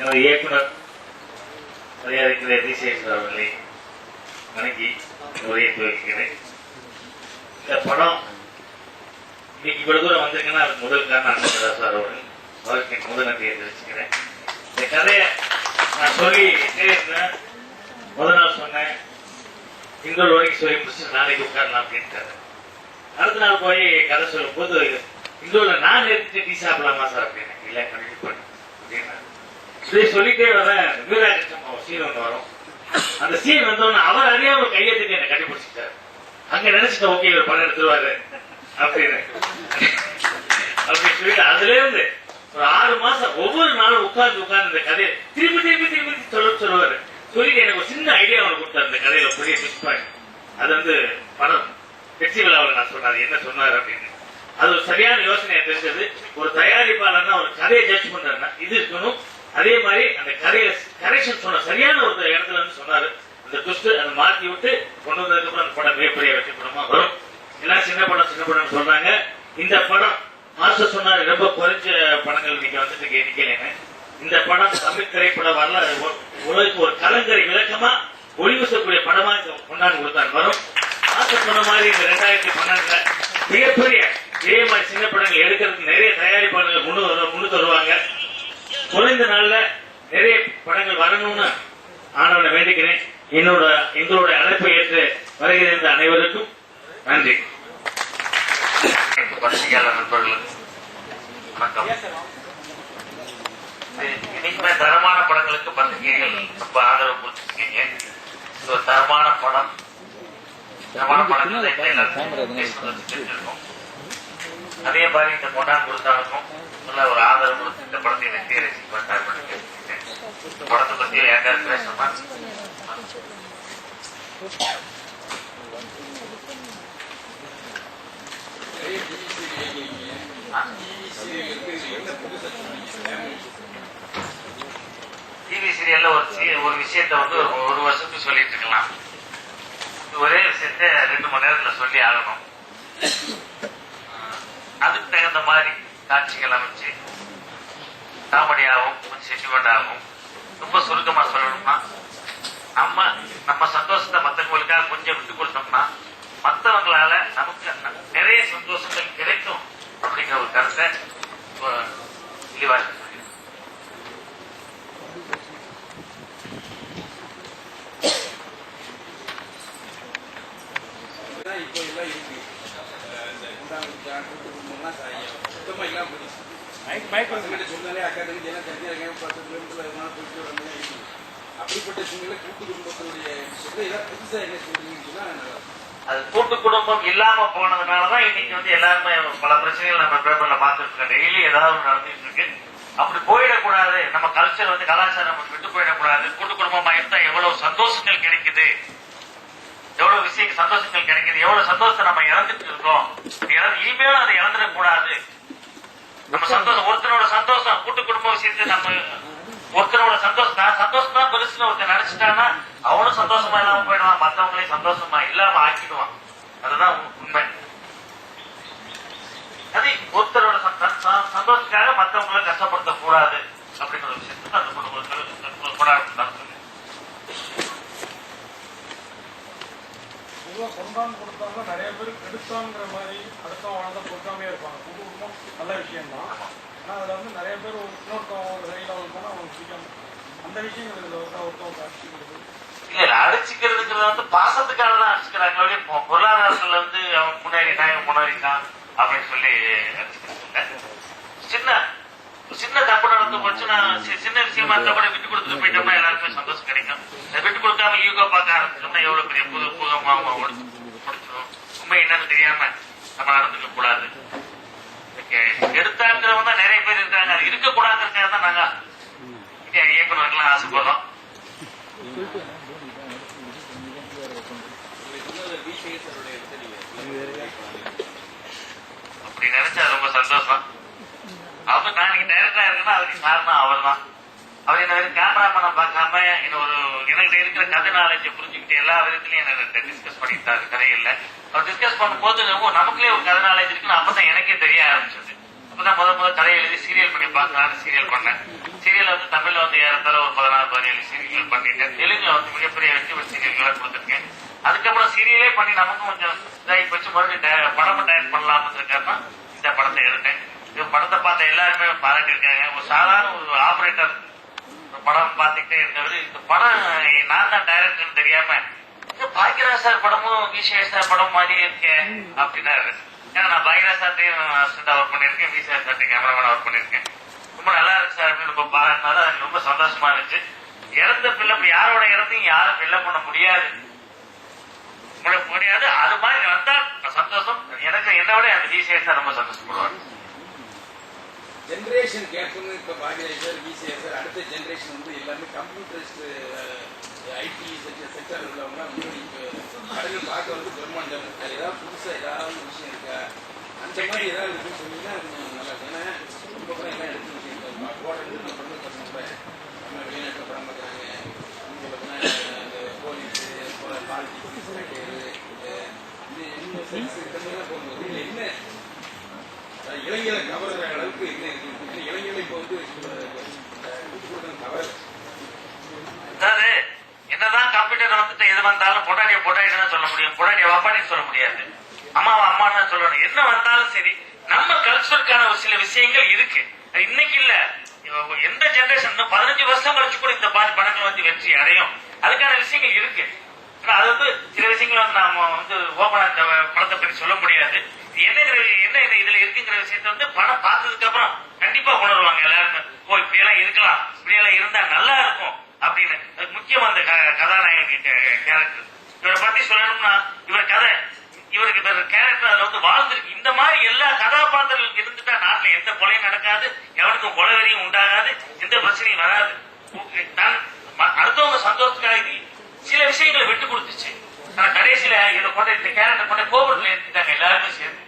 எனது இயக்குனர் மரியாதைக்குரிய டிசேஷ் அவர்களை வணங்கி உரையை வைக்கிறேன். இந்த படம் இன்னைக்கு இவ்வளவு தூரம் வந்திருக்குன்னா அதுக்கு முதல் காரணம் அண்ணன் சார் அவர்கள், அவருக்கு முதல் நன்றியை தெரிவிச்சுக்கிறேன். இந்த கதையை நான் சொல்லி இருந்தேன், முதல் நாள் சொன்னேன், இன்னொரு வரைக்கும் சொல்லி முடிச்சு நாளைக்கு உட்காரலாம் அப்படின்ட்டாரு. அடுத்த நாள் போய் கதை சொல்லும் போது இன்னொரு நான் எடுத்துட்டு டீ சாப்பிடலாமா சார் அப்படின்னு, இல்லை கண்டிப்பா அப்படின்னா சொல்லிட்டே வரேன். வீராகிருஷ்ணன் சீன் ஒன்று வரும், அந்த சீன் வந்தோன்னு அவர் அறியாம கையெழுத்துட்டு என்னை கண்டுபிடிச்சிட்டாரு. அங்க நினைச்சிட்டேன் ஓகே இவர் படம் எடுத்துருவாரு அப்படின்னு சொல்லிட்டு அதுல இருந்து ஒரு 6 மாசம் ஒவ்வொரு நாளும் உட்கார்ந்து இந்த கதையை திருப்பி சொல்லுவாரு. சொல்லிட்டு எனக்கு ஒரு சின்ன ஐடியா ஒன்று கொடுத்தாரு இந்த கதையில பெரிய மிஸ் பாயிண்ட். அது வந்து படம் வெற்றி விழாவில் நான் சொன்னாரு என்ன சொன்னாரு அப்படின்னு. அது ஒரு சரியான யோசனையை தெரிஞ்சது. ஒரு தயாரிப்பாளர்னா ஒரு கதையை ஜட்ஜ் பண்றாருன்னா இது இருக்கணும். அதே மாதிரி அந்த கதையில கரெக்ஷன் சொன்ன சரியான ஒரு இடத்துல இருந்து சொன்னாரு. அந்த ட்விஸ்ட் அதை மாற்றி விட்டு கொண்டு வந்ததுக்கு அப்புறம் அந்த படம் மிகப்பெரிய வெற்றி படமா வரும். எல்லாம் சின்ன படம் சொல்றாங்க. இந்த படம் மாஸ்டர் சொன்னாரு ரொம்ப குறைஞ்ச படங்கள் இன்னைக்கு வந்துட்டு எண்ணிக்கலைன்னு. இந்த படம் தமிழ் திரைப்பட வரலாறு உலகுக்கு ஒரு கலங்கரை விளக்கமா ஒளிவூசக்கூடிய படமா கொண்டாடி கொடுத்தாங்க வரும். மாஸ்டர் சொன்ன மாதிரி இந்த 2012 மிகப்பெரிய இதே மாதிரி சின்ன படங்கள் எடுக்கிறதுக்கு நிறைய தயாரிப்பாளர்கள் முன்னுக்கு வருவாங்க. குறைந்த நாள்ல நிறைய படங்கள் வரணும்னு ஆனவனை வேண்டிக்கிறேன். எங்களுடைய அழைப்பை ஏற்று வருகிற அனைவருக்கும் நன்றி. பத்திரிகையாளர் நண்பர்களுக்கு வணக்கம். இன்னைக்குமே தரமான படங்களுக்கு பத்திரிகைகள் ரொம்ப ஆதரவு கொடுத்துருக்கீங்க. ஒரு தரமான படம் தெரிஞ்சிருக்கும். அதே மாதிரி இந்த கொண்டாந்து கொடுத்தாலும் நல்ல ஒரு ஆதரவு கொடுத்து இந்த படத்தை வெற்றியை ரசிக்க படத்தை பத்தி யாருக்காவது பேசணுமா? டிவி சீரியல்ல ஒரு விஷயத்த வந்து ஒரு வருஷத்துக்கு சொல்லிட்டு இருக்கலாம். ஒரே விஷயத்த 2 மணி நேரத்துல சொல்லி ஆகணும். அதுக்கு தகுந்த மாதிரி காட்சிகள் அமைச்சு காமெடியாகவும் கொஞ்சம் சென்டிமெண்ட் ஆகும். ரொம்ப சுருக்கமா சொல்லணும்னா நம்ம சந்தோஷத்தை மற்றவங்களுக்காக கொஞ்சம் விட்டு கொடுத்தோம்னா மற்றவங்களால நமக்கு நிறைய சந்தோஷங்கள் கிடைக்கும் அப்படிங்கிற ஒரு கருத்தை தெளிவாக அது கூட்டு குடும்பம் இல்லாம போனதுனாலதான் இன்னைக்கு வந்து எல்லாருமே பல பிரச்சனைகள் நம்ம பேப்பர்ல பார்த்துட்டு இருக்கோம். டெய்லி ஏதாவது நடந்துட்டு இருக்கு. அப்படி போயிடக்கூடாது. நம்ம கல்ச்சர் வந்து கலாச்சாரம் விட்டு போயிடக்கூடாது. கூட்டு குடும்பமா இருந்தா எவ்வளவு சந்தோஷங்கள் கிடைக்குது, எவ்வளவு விஷயம் சந்தோஷங்கள் கிடைக்குது, எவ்வளவு சந்தோஷத்தை நம்ம இழந்துட்டு இருக்கோம். இனிமேலும் அதை இழந்துடக்கூடாது. நம்ம சந்தோஷம் ஒருத்தனோட சந்தோஷம் கூட்டு குடும்ப விஷயத்தை நம்ம ஒருத்தனோட சந்தோஷம் தான் பெருசுன்னு ஒருத்தர் நினைச்சிட்டான்னா அவனும் சந்தோஷமா இல்லாம போயிடுவான், மற்றவங்களையும் சந்தோஷமா இல்லாம ஆக்கிடுவான். அதுதான் உண்மை. அது ஒருத்தரோட சந்தோஷத்துக்காக மற்றவங்களை கஷ்டப்படுத்த கூடாது அப்படிங்கிற விஷயத்துக்கு அந்த குடும்பத்தில் கொண்டாடுறாங்க. கொண்டாந்து கொடுத்தாங்க நிறைய பேர் கெடுத்தாங்கிற மாதிரி அடுத்தவங்க கொடுக்காமே இருப்பாங்க. குடும்பம் நல்ல விஷயம் தான். ஆனா அதுல வந்து நிறைய பேர் இன்னொருத்தவங்க சைடில் இருந்தாலும் அவங்க பிடிக்காம அந்த விஷயங்கள் இதுல ஒருத்தவங்க அடிச்சுக்கிறது இல்ல அடிச்சுக்கிறதுங்கிறது வந்து பாசத்துக்காக தான் அடிச்சுக்கிறாங்க. பொருளாதாரத்துல வந்து அவன் முன்னாடிட்டான் இவன் முன்னாடிட்டான் அப்படின்னு சொல்லி அடிச்சுக்கிறாங்க. சின்ன தப்பு நடந்து போச்சுன்னா சின்ன விஷயமா இருந்தா கூட விட்டு கொடுத்துட்டு போயிட்டோம்னா எல்லாருக்குமே சந்தோஷம் கிடைக்கும். விட்டு கொடுக்காம ஈகோ பார்க்க ஆரம்பிச்சோம்னா எவ்வளவு பெரிய பூதமா முடிச்சிடும். உண்மை என்னன்னு தெரியாம நம்ம நடந்துக்க கூடாது. எடுத்தாங்கிறவங்க தான் நிறைய பேர் இருக்காங்க. அது இருக்கக்கூடாதுக்காக தான் நாங்க இயக்குநர்கள்லாம் ஆசைப்படுறோம். அப்படி நினைச்சா ரொம்ப சந்தோஷம். அவர் நான் இன்னைக்கு டைரக்டரா இருக்குன்னா அதுக்கு காரணம் அவர் தான். அவர் என்ன கேமராமேனை பார்க்காம எனக்கு இருக்கிற கதை நாலேஜை புரிஞ்சுக்கிட்டு எல்லா விதத்திலையும் என்ன டிஸ்கஸ் பண்ணிட்டாரு கதைகள்ல. அவர் டிஸ்கஸ் பண்ணும்போது நமக்குள்ளே ஒரு கதை நாலேஜ் இருக்குன்னு அப்பதான் எனக்கே தெரிய ஆரம்பிச்சது. அப்பதான் முதல் கதையை எழுதி சீரியல் பண்ணி பார்க்கலான்னு சீரியல் பண்ணேன். சீரியல் வந்து தமிழ்ல வந்து ஏறத்தால ஒரு 16-17 சீரியல்கள் பண்ணிட்டேன். தெலுங்குல வந்து மிகப்பெரிய வெற்றி சீரியல்களை கொடுத்துருக்கேன். அதுக்கப்புறம் சீரியலே பண்ணி நமக்கும் கொஞ்சம் இதாகி போச்சு. மறுபடியும் படமும் டைரக்ட் பண்ணலாம்னு இந்த படத்தை எடுத்தேன். இந்த படத்தை பார்த்த எல்லாருமே பாராட்டியிருக்காங்க. ஒரு சாதாரண ஒரு ஆபரேட்டர் படம் பார்த்துக்கிட்டே இருந்தவர் இந்த படம் நான் தான் டைரக்டர்னு தெரியாம பாக்கியராஜ் சார் படமும் விசேஷ் சார் படம் மாதிரியே இருக்கேன் அப்படின்னாரு. ஏன்னா நான் பாக்கியராஜ் சார்ட்டையும் அசிஸ்டண்டா ஒர்க் பண்ணிருக்கேன், விசேஷ் சார்ட்டையும் கேமராமேனா ஒர்க் பண்ணிருக்கேன். ரொம்ப நல்லா இருக்கு சார் அப்படின்னு ரொம்ப பாராட்டினாலும் எனக்கு ரொம்ப சந்தோஷமா இருந்துச்சு. இறந்த பிள்ளை யாரோட இறந்தையும் யாரும் ஃபில்லப் பண்ண முடியாது. அது மாதிரி வந்தா சந்தோஷம். எனக்கு என்ன விட அந்த விசேஷ் சார் ரொம்ப சந்தோஷப்படுவார். ஜென்ரேஷன் கேப்னு இப்ப பாக்கியராஜ் சார், விசிஎஸ் சார், அடுத்த ஜென்ரேஷன் வந்து எல்லாமே கம்ப்யூட்டரிஸ்ட் ஐடி செக்டர் உள்ளவங்க முன்னாடி கடலில் பார்க்க வந்து பிரம்மாண்டம். அது ஏதாவது புதுசா ஏதாவது விஷயம் இருக்கா, அந்த மாதிரி ஏதாவது இருக்குன்னு சொன்னீங்கன்னா கொஞ்சம் நல்லா இருக்கும். ஏன்னா ரொம்ப கூட எல்லாம் எடுத்து விஷயம் போடுறது நம்ம படம் பசங்க கூட நம்ம வெளிநாட்டில் படம் பார்க்குறாங்க. இங்கே பார்த்தீங்கன்னா இந்த போலீஸு பாலிடிக்ஸ் இந்த சென்ஸ் இருக்கிறதெல்லாம் போகும்போது இல்லை என்ன இளைஞரை கவர்ற அளவுக்கு என்ன இருக்கு. இளைஞர்கள் இப்போ வந்து கவர் அதாவது என்னதான் கம்ப்யூட்டர் வந்துட்டு எது வந்தாலும் பொட்டாடிதான் சொல்ல முடியும், பொட்டாடிய வாப்பாடின்னு சொல்ல முடியாது, அம்மாவை அம்மான்னு சொல்லணும். என்ன வந்தாலும் சரி நம்ம கல்ச்சருக்கான ஒரு சில விஷயங்கள் இருக்கு. இன்னைக்கு இல்ல, எந்த ஜெனரேஷன் 15 வருஷம் கழிச்சு கூட இந்த படங்கள் வந்து வெற்றி அடையும். அதுக்கான விஷயங்கள் இருக்கு. அது வந்து சில விஷயங்கள் வந்து நாம வந்து ஓபனா இந்த படத்தை பற்றி சொல்ல முடியாது. என்ன இதுல இருக்குங்கிற விஷயத்த வந்து படம் பார்த்ததுக்கு அப்புறம் கண்டிப்பா உணர்வாங்க எல்லாருமே. ஓ இப்படியெல்லாம் இருக்கலாம், இப்படியெல்லாம் இருந்தா நல்லா இருக்கும் அப்படின்னு. முக்கியம் அந்த கதாநாயகன் கேரக்டர். இவரை பத்தி சொல்லணும்னா இவர் கதை, இவருக்கு கேரக்டர் அதுல வந்து வாழ்ந்திருக்கு. இந்த மாதிரி எல்லா கதாபாத்திரங்களுக்கு இருந்துட்டா நாட்டுல எந்த கொலையும் நடக்காது, எவனுக்கும் கொலைவெறியும் உண்டாகாது, எந்த பிரச்சனையும் வராது. அடுத்தவங்க சந்தோஷத்துக்காக சில விஷயங்களை விட்டு கொடுத்துச்சு. ஆனா கடைசியில இதை கொண்டு இந்த கேரக்டர் கொண்டு கோபுரத்துல எடுத்துட்டாங்க எல்லாருமே சேர்ந்து.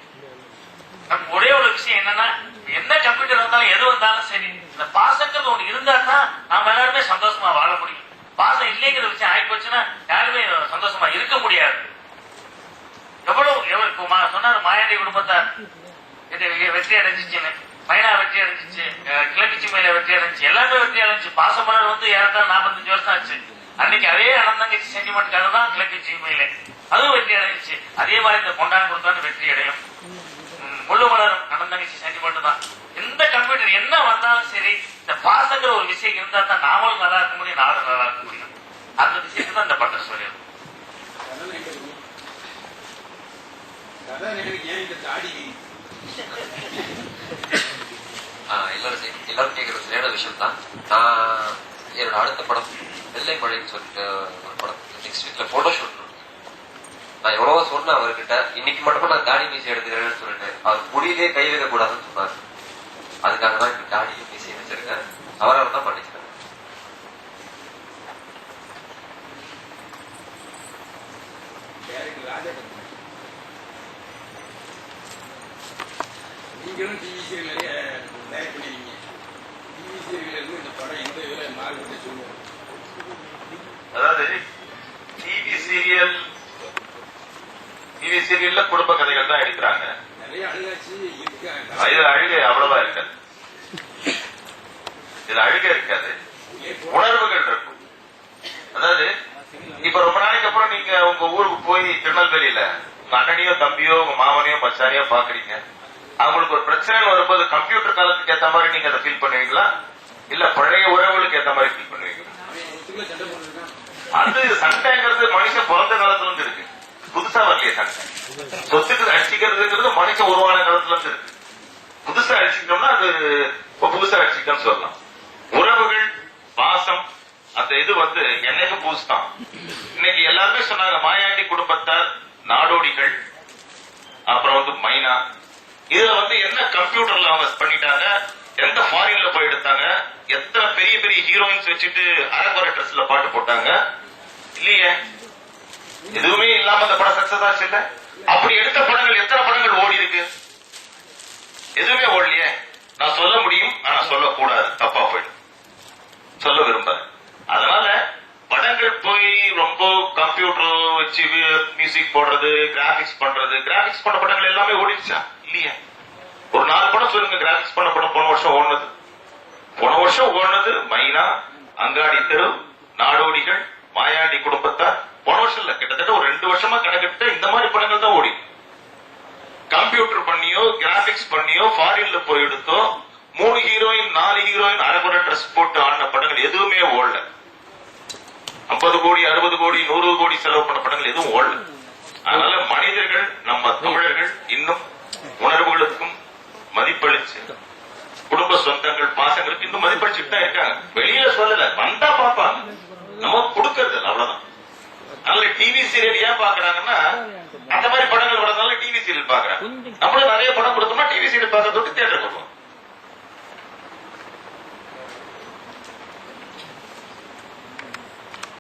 ஒரே ஒரு விஷயம் என்னன்னா, என்ன கம்ப்யூட்டர் வந்தாலும் எது வந்தாலும் சரி இந்த பாசங்கிறது ஒண்ணு இருந்தா தான் நாம எல்லாருமே சந்தோஷமா வாழ முடியும். பாசம் இல்லைங்கிற விஷயம் ஆகி போச்சுன்னா யாருமே சந்தோஷமா இருக்க முடியாது. எவ்வளவு சொன்னாரு மாயாண்டி குடும்பத்தார் வெற்றி அடைஞ்சிச்சுன்னு, மைனா வெற்றி அடைஞ்சிச்சு, கிழக்கிச்சி மேல வெற்றி அடைஞ்சிச்சு, எல்லாமே வெற்றி அடைஞ்சிச்சு. பாசமலர் வந்து ஏறத்தாழ 45 வருஷம் ஆச்சு. அன்னைக்கு அதே அனந்தங்கச்சி சென்டிமெண்ட்காக தான் கிழக்கிச்சி மேல அதுவும் வெற்றி அடைஞ்சிச்சு. அதே மாதிரி இந்த கொண்டான் கொடுத்தாலும் வெற்றி அடையும். முள்ளு மலரும் அனந்தங்கச்சி சென்டிமெண்ட் தான். எந்த கம்ப்யூட்டர் என்ன வந்தாலும் சரி இந்த பாசங்கிற ஒரு விஷயம் இருந்தா தான் நாமளும் நல்லா இருக்க முடியும், நாடும் நல்லா இருக்க முடியும். அந்த விஷயத்தை தான் இந்த படம் சொல்லிடும். எல்லாரும் கேட்கிற சரியான விஷயம் தான். நான் என்னோட அடுத்த படம் வெள்ளை மழைன்னு சொல்லிட்டு ஒரு படம் நெக்ஸ்ட் வீக்ல போட்டோ ஷூட். நான் எவ்வளவோ சொன்னேன் அவர்கிட்ட, இன்னைக்கு மட்டும் நான் தாடி மீசி எடுத்துக்கிறேன்னு சொல்லிட்டு அவர் முடியிலே கை வைக்க கூடாதுன்னு சொன்னார். அதுக்காக தான் இப்ப தாடியும் மீசி வச்சிருக்கேன். அவரால் தான் பண்ணிக்கிறேன். நீங்களும் டிவி சீரியல் நிறைய தயார் பண்ணிருக்கீங்க. டிவி சீரியல் இருந்து இந்த படம் எந்த இதுல மாறுபட்டு சொல்லுவோம். அதாவது டிவி சீரியல்ல குடும்ப கதைகள் தான் எடுக்கிறாங்க. நிறைய அழுகாச்சு இருக்காங்க. இதுல அழுகை அவ்வளவா இருக்காது. இதுல அழுகை இருக்காது, உணர்வுகள் இருக்கும். அதாவது இப்ப ரொம்ப நாளைக்கு அப்புறம் நீங்க உங்க ஊருக்கு போய் திருநெல்வேலியில உங்க அண்ணனையோ தம்பியோ உங்க மாமனையோ மச்சானையோ பாக்குறீங்க. அவங்களுக்கு ஒரு பிரச்சனை வரும்போது கம்ப்யூட்டர் காலத்துக்கு ஏத்த மாதிரி நீங்க அதை ஃபீல் பண்ணுவீங்களா, இல்ல பழைய உறவுகளுக்கு ஏத்த மாதிரி ஃபீல் பண்ணுவீங்களா? அது சண்டைங்கிறது மனுஷன் பிறந்த காலத்துல இருந்து இருக்கு, புதுசா வரலையே சண்டை. சொத்துக்கு அடிச்சுக்கிறதுங்கிறது மனுஷன் உருவான காலத்துல இருந்து இருக்கு. புதுசா அடிச்சுக்கிட்டோம்னா அது புதுசா அடிச்சுக்கிட்டோம்னு சொல்லலாம். உறவுகள் பாசம் அந்த இது வந்து என்னைக்கு புதுசுதான். இன்னைக்கு எல்லாருமே சொன்னாங்க மாயாண்டி குடும்பத்தார், நாடோடிகள், அப்புறம் வந்து மைனா. இதுல வந்து என்ன கம்ப்யூட்டர்ல அவங்க பண்ணிட்டாங்க, எந்த ஃபாரின்ல போய் எடுத்தாங்க, எத்தனை பெரிய பெரிய ஹீரோயின்ஸ் வச்சுட்டு அரகுறை ட்ரெஸ்ல பாட்டு போட்டாங்க இல்லையே. எதுவுமே இல்லாம அந்த படம் சக்சஸ் ஆச்சு இல்ல. அப்படி எடுத்த படங்கள் எத்தனை படங்கள் ஓடி இருக்கு? எதுவுமே ஓடலையே. நான் சொல்ல முடியும், ஆனா சொல்லக்கூடாது, தப்பா போயிடும், சொல்ல விரும்புறேன். அதனால படங்கள் போய் ரொம்ப கம்ப்யூட்டர் வச்சு மியூசிக் போடுறது, கிராபிக்ஸ் பண்றது, கிராபிக்ஸ் பண்ண படங்கள் எல்லாமே ஓடிடுச்சா இல்லையே. ஒரு 4 படம் சொல்லுங்க கிராபிக்ஸ் பண்ண படம் போன வருஷம் ஓடுனது. போன வருஷம் ஓடுனது மைனா, அங்காடி தெரு, நாடோடிகள், மாயாண்டி குடும்பத்தார், போன வருஷம் இல்ல கிட்டத்தட்ட ஒரு 2 வருஷமா கணக்கிட்ட இந்த மாதிரி படங்கள் தான் ஓடி. கம்ப்யூட்டர் பண்ணியோ கிராபிக்ஸ் பண்ணியோ ஃபாரின்ல போய் எடுத்தோ 3 ஹீரோயின் 4 ஹீரோயின் அரைகுறை ட்ரெஸ் போட்டு ஆடின படங்கள் எதுவுமே ஓடல. 50 கோடி 60 கோடி 100 கோடி செலவு பண்ண படங்கள் எதுவும் ஓடல. அதனால மனிதர்கள், நம்ம தமிழர்கள் இன்னும் உணர்வுகளுக்கும் மதிப்பளிச்சு, குடும்ப சொந்தங்கள் பாசங்களுக்கு இன்னும் மதிப்பளிச்சுட்டு தான் இருக்காங்க. வெளியில சொல்லல, வந்தா பாப்பாங்க, நம்ம கொடுக்கறது அவ்வளவுதான். அதனால டிவி சீரியல் ஏன் பாக்குறாங்கன்னா அந்த மாதிரி படங்கள் வரதுனால டிவி சீரியல் பாக்குறாங்க. நம்மளும் நிறைய படம் கொடுத்தோம்னா டிவி சீரியல் பாக்குறத விட்டு தியேட்டர் கொடுப்போம்.